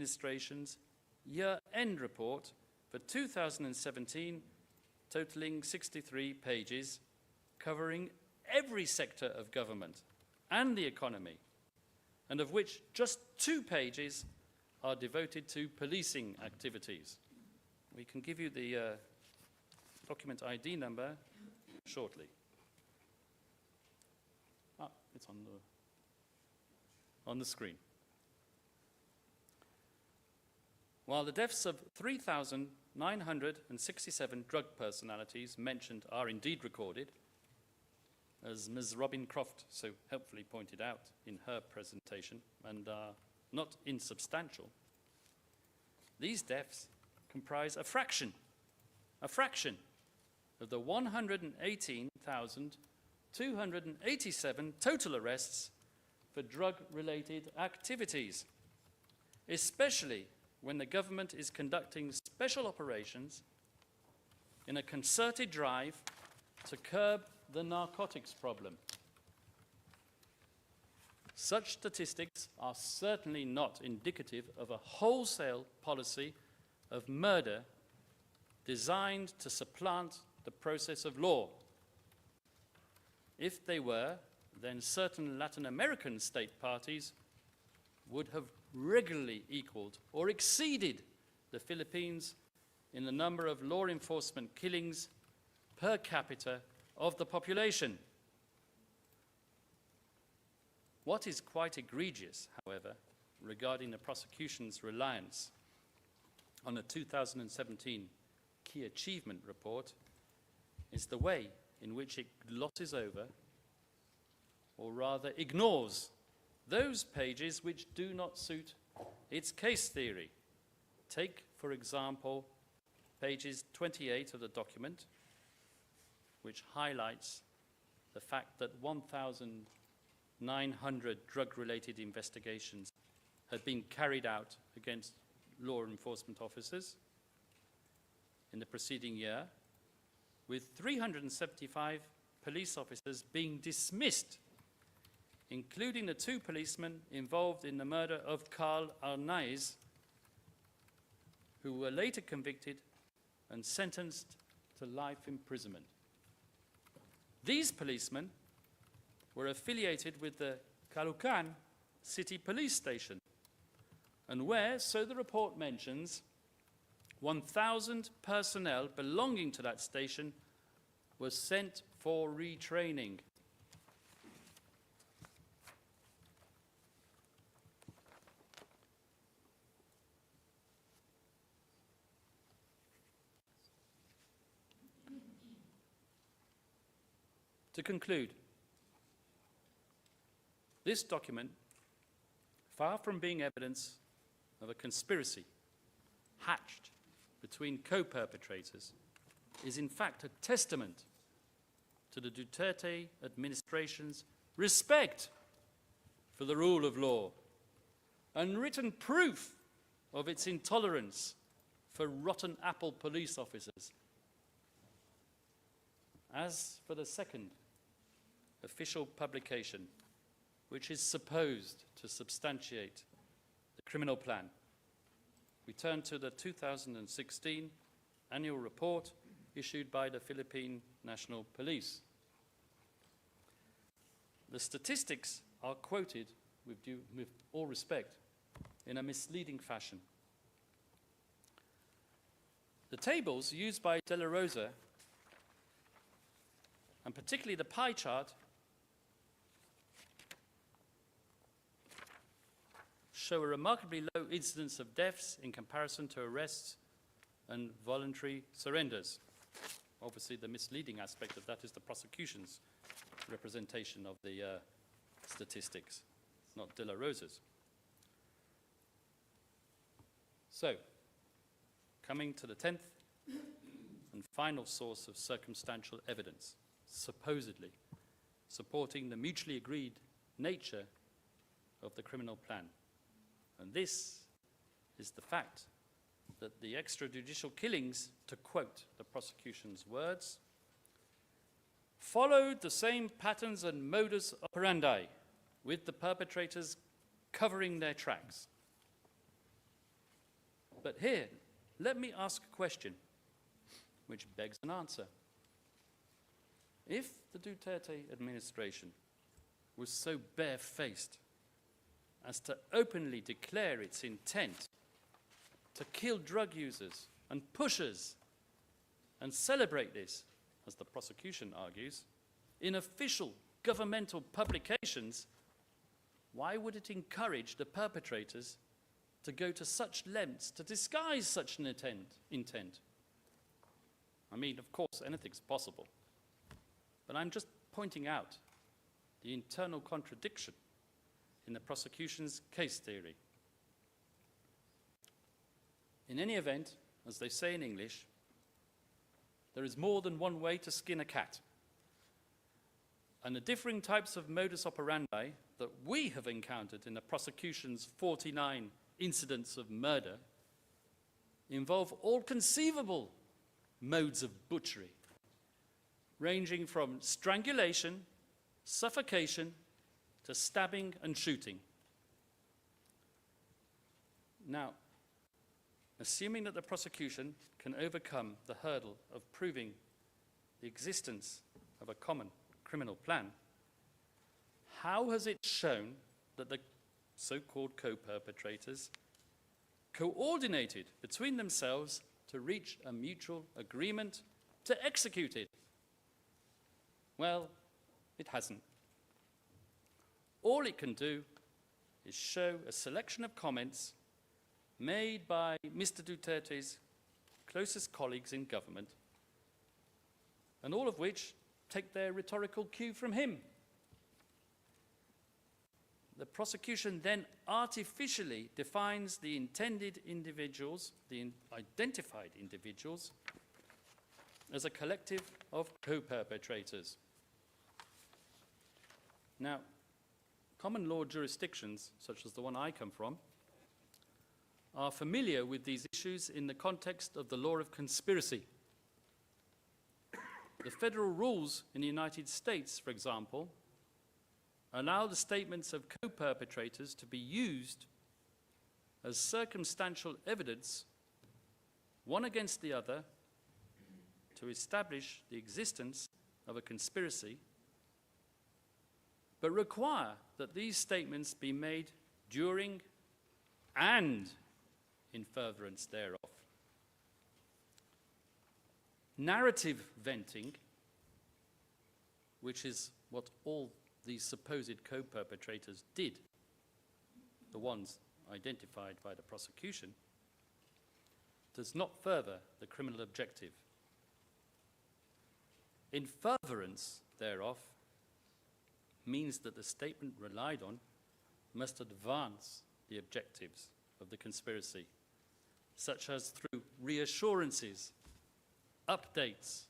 Administration's year-end report for 2017, totaling 63 pages, covering every sector of government and the economy, and of which just 2 pages are devoted to policing activities. We can give you the document ID number shortly. It's on the screen. While the deaths of 3,967 drug personalities mentioned are indeed recorded, as Ms. Robin Croft so helpfully pointed out in her presentation, and are not insubstantial, these deaths comprise a fraction of the 118,287 total arrests for drug-related activities, especially when the government is conducting special operations in a concerted drive to curb the narcotics problem. Such statistics are certainly not indicative of a wholesale policy of murder designed to supplant the process of law. If they were, then certain Latin American state parties would have regularly equaled or exceeded the Philippines in the number of law enforcement killings per capita of the population. What is quite egregious, however, regarding the prosecution's reliance on the 2017 Key Achievement Report is the way in which it glosses over, or rather ignores, those pages which do not suit its case theory. Take, for example, pages 28 of the document, which highlights the fact that 1,900 drug-related investigations had been carried out against law enforcement officers in the preceding year, with 375 police officers being dismissed, including the 2 policemen involved in the murder of Carl Arnaiz, who were later convicted and sentenced to life imprisonment. These policemen were affiliated with the Caloocan City Police Station, and where, so the report mentions, 1,000 personnel belonging to that station were sent for retraining. To conclude, this document, far from being evidence of a conspiracy hatched between co-perpetrators, is in fact a testament to the Duterte administration's respect for the rule of law and written proof of its intolerance for rotten apple police officers. As for the second official publication, which is supposed to substantiate the criminal plan, we turn to the 2016 annual report issued by the Philippine National Police. The statistics are quoted, with all respect, in a misleading fashion. The tables used by De La Rosa, and particularly the pie chart, show a remarkably low incidence of deaths in comparison to arrests and voluntary surrenders. Obviously, the misleading aspect of that is the prosecution's representation of the statistics, not De La Rosa's. So, coming to the 10th and final source of circumstantial evidence, supposedly supporting the mutually agreed nature of the criminal plan. And this is the fact that the extrajudicial killings, to quote the prosecution's words, followed the same patterns and modus operandi, with the perpetrators covering their tracks. But here, let me ask a question which begs an answer. If the Duterte administration was so barefaced as to openly declare its intent to kill drug users and pushers and celebrate this, as the prosecution argues, in official governmental publications, why would it encourage the perpetrators to go to such lengths to disguise such an intent? I mean, of course, anything's possible. But I'm just pointing out the internal contradiction in the prosecution's case theory. In any event, as they say in English, there is more than one way to skin a cat. And the differing types of modus operandi that we have encountered in the prosecution's 49 incidents of murder involve all conceivable modes of butchery, ranging from strangulation, suffocation, to stabbing and shooting. Now, assuming that the prosecution can overcome the hurdle of proving the existence of a common criminal plan, how has it shown that the so-called co-perpetrators coordinated between themselves to reach a mutual agreement to execute it? Well, it hasn't. All it can do is show a selection of comments made by Mr. Duterte's closest colleagues in government, and all of which take their rhetorical cue from him. The prosecution then artificially defines the intended individuals, the identified individuals, as a collective of co-perpetrators. Now, common law jurisdictions, such as the one I come from, are familiar with these issues in the context of the law of conspiracy. The federal rules in the United States, for example, allow the statements of co-perpetrators to be used as circumstantial evidence, one against the other, to establish the existence of a conspiracy, but require that these statements be made during and in furtherance thereof. Narrative venting, which is what all these supposed co-perpetrators did, the ones identified by the prosecution, does not further the criminal objective. In furtherance thereof means that the statement relied on must advance the objectives of the conspiracy, such as through reassurances, updates,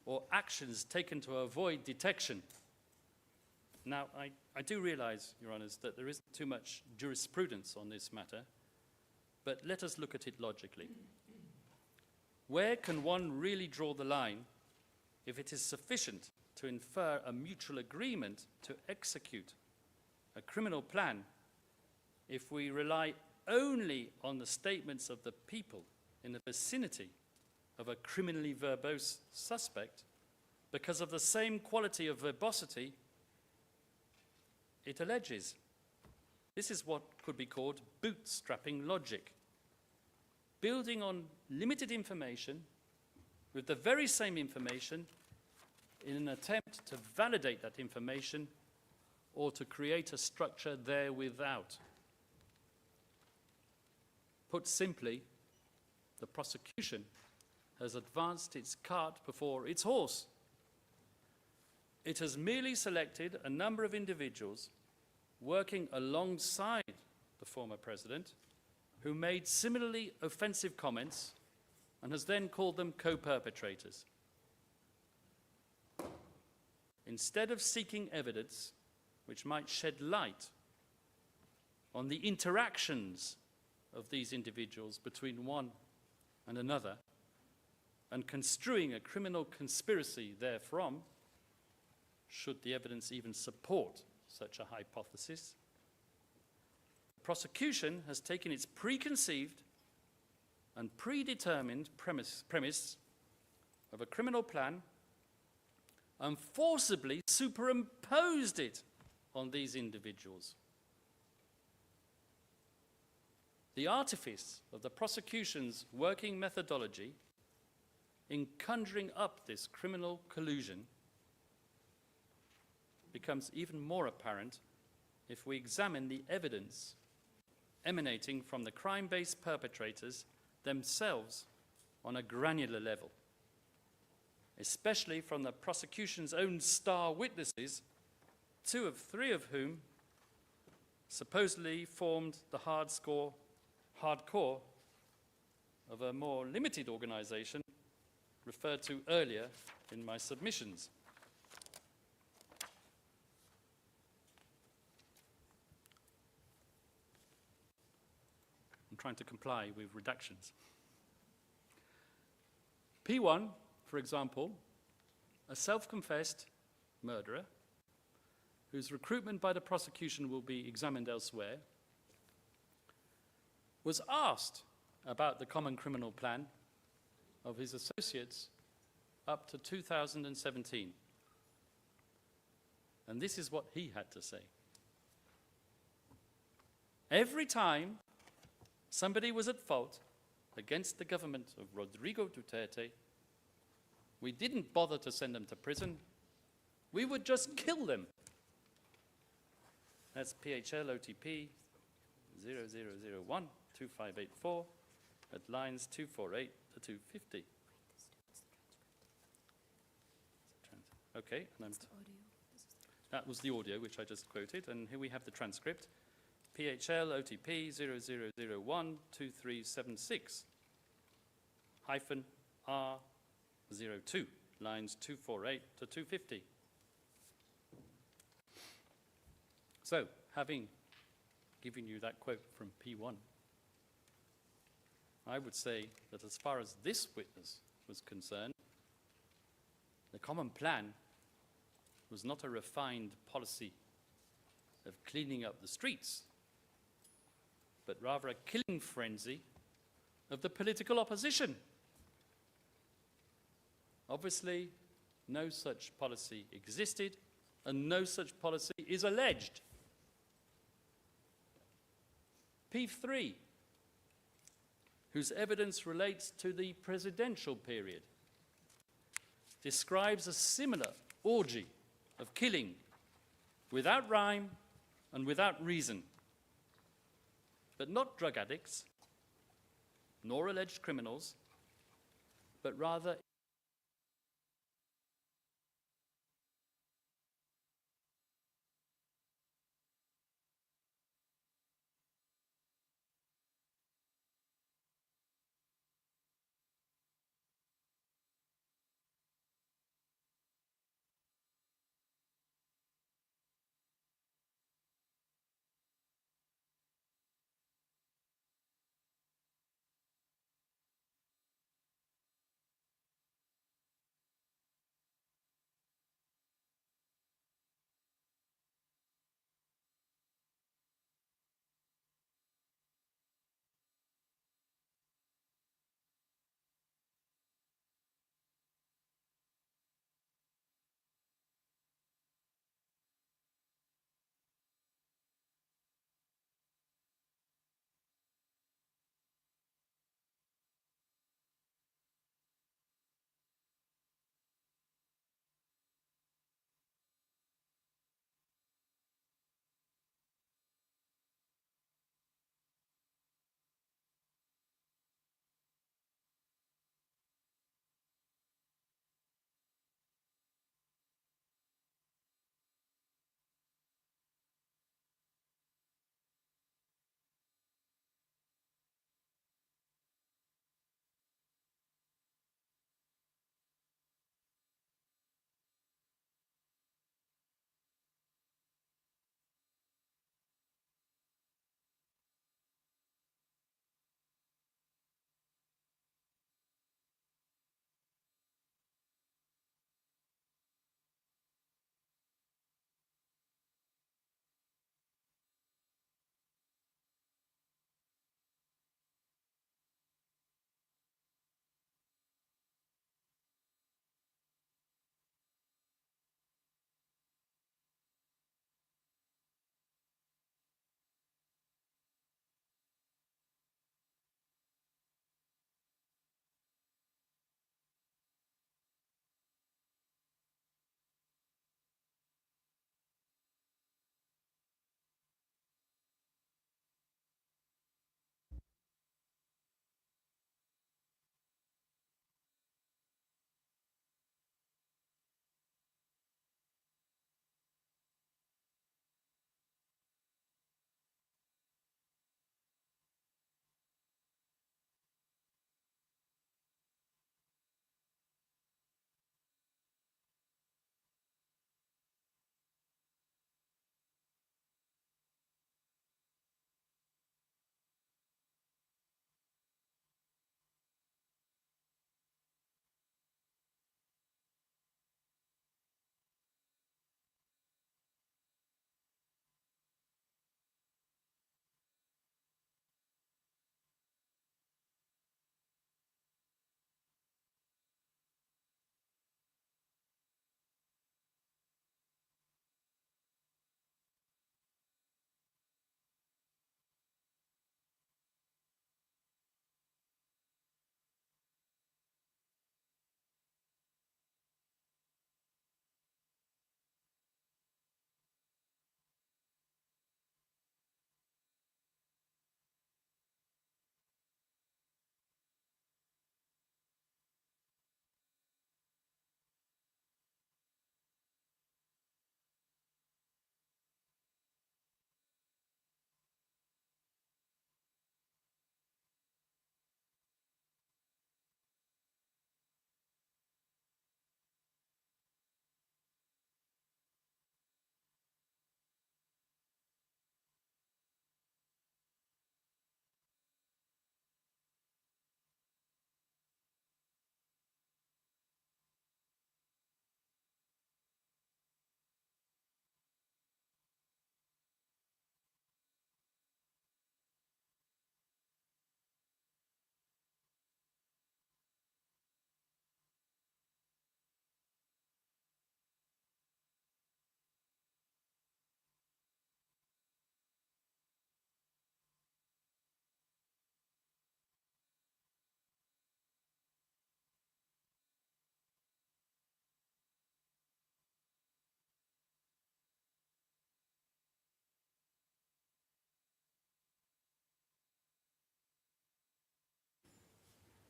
or actions taken to avoid detection. Now, I do realize, Your Honours, that there isn't too much jurisprudence on this matter, but let us look at it logically. Where can one really draw the line if it is sufficient to infer a mutual agreement to execute a criminal plan if we rely only on the statements of the people in the vicinity of a criminally verbose suspect because of the same quality of verbosity it alleges? This is what could be called bootstrapping logic, building on limited information with the very same information in an attempt to validate that information or to create a structure there without. Put simply, the prosecution has advanced its cart before its horse. It has merely selected a number of individuals working alongside the former president who made similarly offensive comments and has then called them co-perpetrators. Instead of seeking evidence which might shed light on the interactions of these individuals between one and another, and construing a criminal conspiracy therefrom, should the evidence even support such a hypothesis, the prosecution has taken its preconceived and predetermined premise of a criminal plan and forcibly superimposed it on these individuals. The artifice of the prosecution's working methodology in conjuring up this criminal collusion becomes even more apparent if we examine the evidence emanating from the crime-based perpetrators themselves on a granular level, especially from the prosecution's own star witnesses, 2 of 3 of whom supposedly formed the hardcore of a more limited organization referred to earlier in my submissions. I'm trying to comply with redactions. P1, for example, a self-confessed murderer whose recruitment by the prosecution will be examined elsewhere, was asked about the common criminal plan of his associates up to 2017. And this is what he had to say. Every time somebody was at fault against the government of Rodrigo Duterte, we didn't bother to send them to prison. We would just kill them. That's PHL OTP 0001 2584 at lines 248 to 250. Okay, and that was the audio which I just quoted, and here we have the transcript. PHL OTP 0001 2376 hyphen R02, lines 248 to 250. So, having given you that quote from P1, I would say that as far as this witness was concerned, the common plan was not a refined policy of cleaning up the streets, but rather a killing frenzy of the political opposition. Obviously, no such policy existed, and no such policy is alleged. P3, whose evidence relates to the presidential period, describes a similar orgy of killing without rhyme and without reason, but not drug addicts, nor alleged criminals, but rather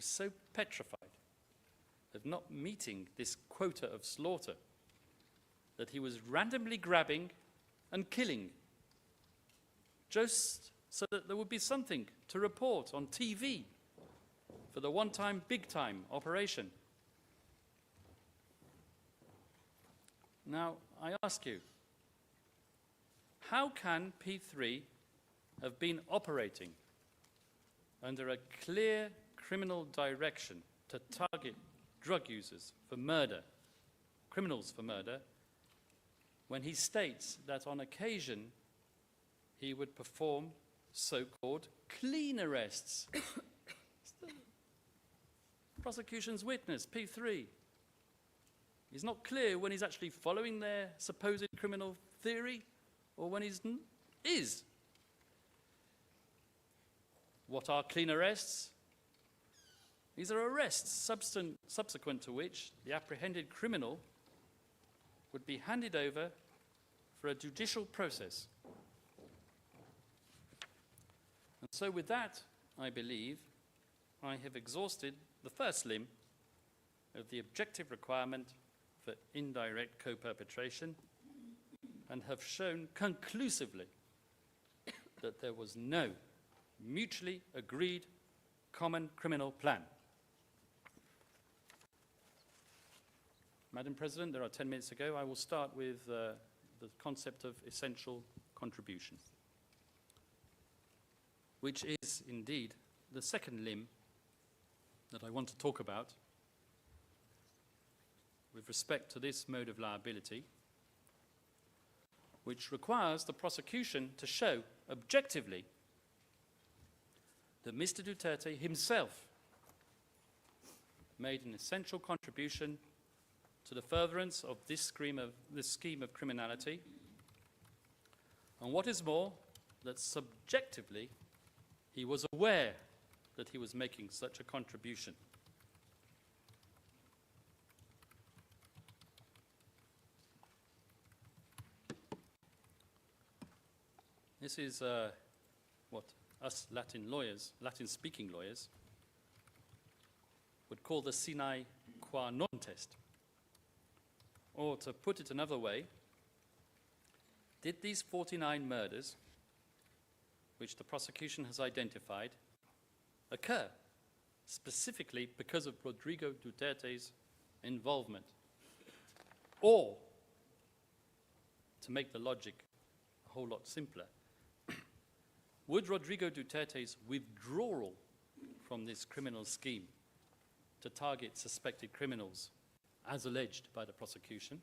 was so petrified of not meeting this quota of slaughter that he was randomly grabbing and killing just so that there would be something to report on TV for the one-time, big-time operation. Now, I ask you, how can P3 have been operating under a clear criminal direction to target drug users for murder, criminals for murder, when he states that on occasion he would perform so-called clean arrests? Prosecution's witness, P3. He's not clear when he's actually following their supposed criminal theory or when he's is. What are clean arrests? These are arrests subsequent to which the apprehended criminal would be handed over for a judicial process. And so with that, I believe, I have exhausted the first limb of the objective requirement for indirect co-perpetration and have shown conclusively that there was no mutually agreed common criminal plan. Madam President, there are 10 minutes to go. I will start with the concept of essential contribution, which is indeed the second limb that I want to talk about with respect to this mode of liability, which requires the prosecution to show objectively that Mr. Duterte himself made an essential contribution to the furtherance of this scheme of criminality, and what is more, that subjectively he was aware that he was making such a contribution. This is what us Latin-speaking lawyers, would call the sine qua non test. Or to put it another way, did these 49 murders, which the prosecution has identified, occur specifically because of Rodrigo Duterte's involvement? Or, to make the logic a whole lot simpler, would Rodrigo Duterte's withdrawal from this criminal scheme to target suspected criminals, as alleged by the prosecution,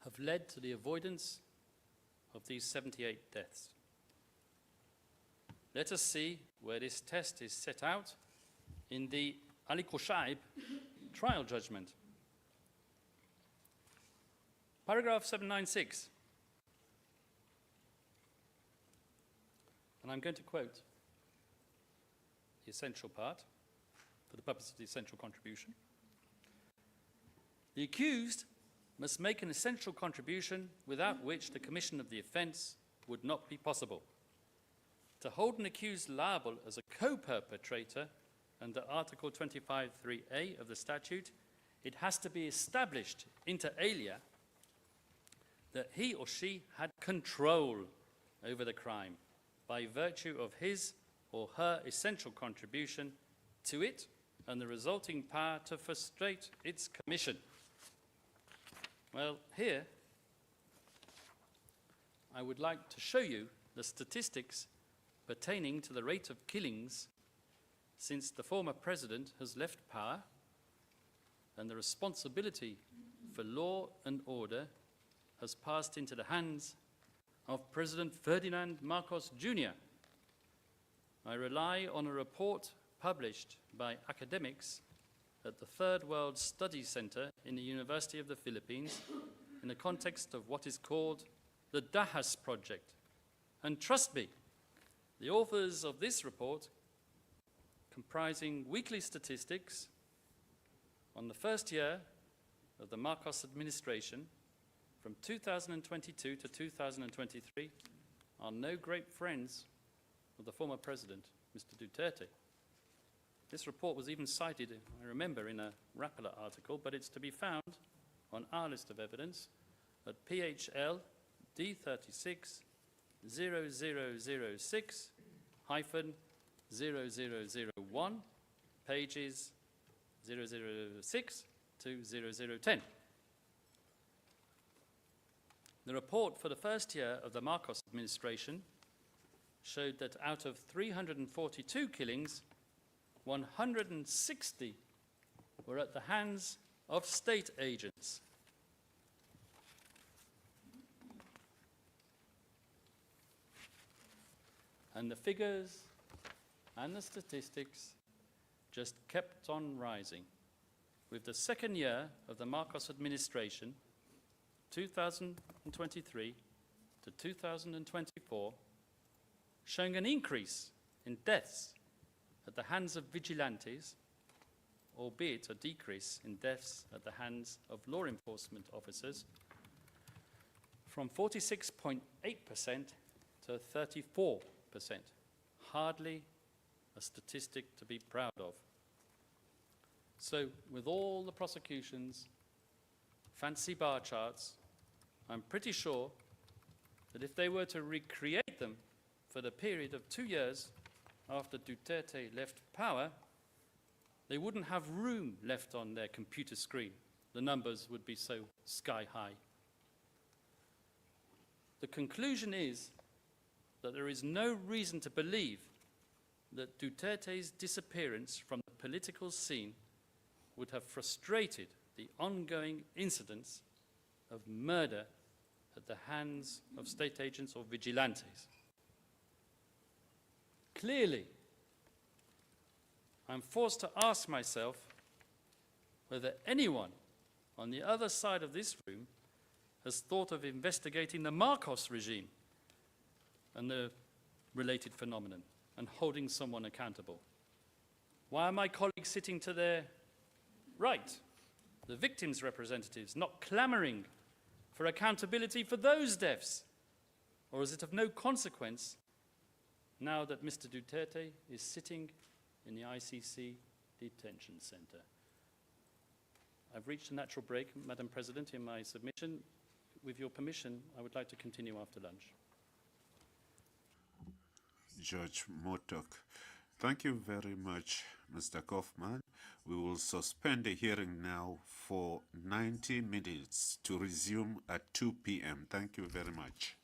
have led to the avoidance of these 78 deaths? Let us see where this test is set out in the Ali Koshaib trial judgment. Paragraph 796. And I'm going to quote the essential part for the purpose of the essential contribution. The accused must make an essential contribution without which the commission of the offence would not be possible. To hold an accused liable as a co-perpetrator under Article 25(3)(a) of the statute, it has to be established inter alia that he or she had control over the crime by virtue of his or her essential contribution to it and the resulting power to frustrate its commission. Well, here, I would like to show you the statistics pertaining to the rate of killings since the former president has left power and the responsibility for law and order has passed into the hands of President Ferdinand Marcos Jr. I rely on a report published by academics at the Third World Studies Center in the University of the Philippines in the context of what is called the Dahas Project. And trust me, the authors of this report, comprising weekly statistics on the first year of the Marcos administration, from 2022 to 2023, are no great friends of the former president, Mr. Duterte. This report was even cited, I remember, in a Rappler article, but it's to be found on our list of evidence at PHL D36 0006 0001, pages 006 to 0010. The report for the first year of the Marcos administration showed that out of 342 killings, 160 were at the hands of state agents. And the figures and the statistics just kept on rising, with the second year of the Marcos administration, 2023 to 2024, showing an increase in deaths at the hands of vigilantes, albeit a decrease in deaths at the hands of law enforcement officers, from 46.8% to 34%. Hardly a statistic to be proud of. So, with all the prosecutions, fancy bar charts, I'm pretty sure that if they were to recreate them for the period of 2 years after Duterte left power, they wouldn't have room left on their computer screen. The numbers would be so sky high. The conclusion is that there is no reason to believe that Duterte's disappearance from the political scene would have frustrated the ongoing incidents of murder at the hands of state agents or vigilantes. Clearly, I'm forced to ask myself whether anyone on the other side of this room has thought of investigating the Marcos regime and the related phenomenon and holding someone accountable. Why are my colleagues sitting to their right, the victims' representatives, not clamoring for accountability for those deaths? Or is it of no consequence now that Mr. Duterte is sitting in the ICC detention center? I've reached a natural break, Madam President, in my submission. With your permission, I would like to continue after lunch. Judge Motok. Thank you very much, Mr. Kaufman. We will suspend the hearing now for 90 minutes to resume at 2 p.m. Thank you very much.